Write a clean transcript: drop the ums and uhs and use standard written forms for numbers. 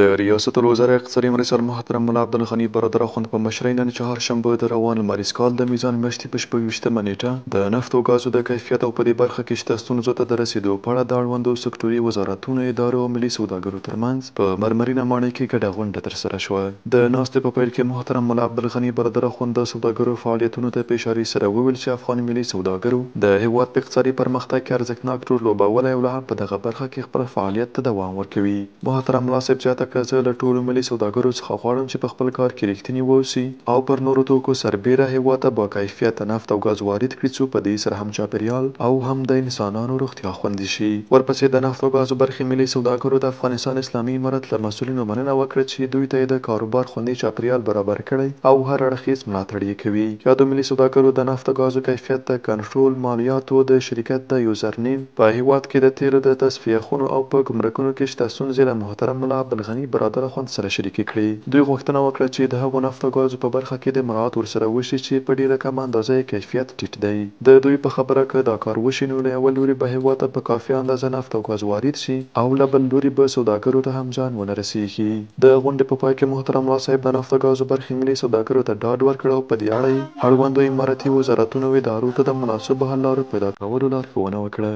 د ریاست الوزرا اقتصادي مرستیال محترم ملا عبدالغني برادر اخوند په مشرۍ نن چهارشنبه د روان لمریز کال د میزان میاشتې په 26مه نیټه د نفت او ګازو د کیفیت او په دې برخه کې شته ستونزو ته د رسیدو په اړه د اړوندو سکټوري وزارتونو، ادارو او ملي سوداګرو ترمنځ په مرمرینه ماڼۍ کې ګډه غونډه ترسره شوه. د ناستې په پیل کې محترم ملا عبدالغني برادر اخوند د سوداګرو فعالیتونو ته په اشارې سره وویل چې افغاني ملي سوداګرو د هیواد په اقتصادي پرمختګ کې ارزښتناک رول لوبولی او لا هم په دغه برخه کې خپل فعالیت ته دوام ورکوي. محترم ملا صاحب زیاته کړه، زه له ټولو ملي سوداګرو څخه غواړم چې په خپل کار کې رښتیني واوسي او پر نورو توکو سربیره هیواد ته با کیفیته نفت او ګاز وارد کړي، څو په دې سره هم چاپیریال او هم د انسانانو روغتیا خوندي شي. ورپسې د نفت او ګازو برخې ملي سوداګرو د افغانستان اسلامي امارت له مسؤلینو مننه وکړه چې دوی ته د کاروبار خوندي چاپیریال برابر کړی او هر اړخیز ملاتړ یې کوي. یادو ملي سوداګرو د نفت او ګازو کیفیت ته کنټرول، مالیاتو د شرکت د یوزرنیم په هیواد کې د تیلو د تصفیه خونو او په ګمرکونو کې شته ستونزې له محترم ملا عبدالغني برادر اخوند سره شریکې کړې. دوی غوښتنه وکړه چې د هغو نفت او ګازو په برخه کې د مراعات ورسره وشي چې په ډیره کمه اندازه یې کیفیت ټیټ دی. د دوی په خبره که دا کار وشي نو له یوه لوري به هیواد ته په کافي اندازه نفت او ګاز وارد شي او له بل لوري به سوداګرو ته هم زیان ونه رسیږي. د غونډې په پای کې محترم ملا صاحب د نفت او ګازو برخې ملي سوداګرو ته ډاډ ورکړ او په دې اړه یې اړوندو امارتي وزارتونو او ادارو ته د مناسبو حل لارو پیدا کولو لارښوونه وکړه.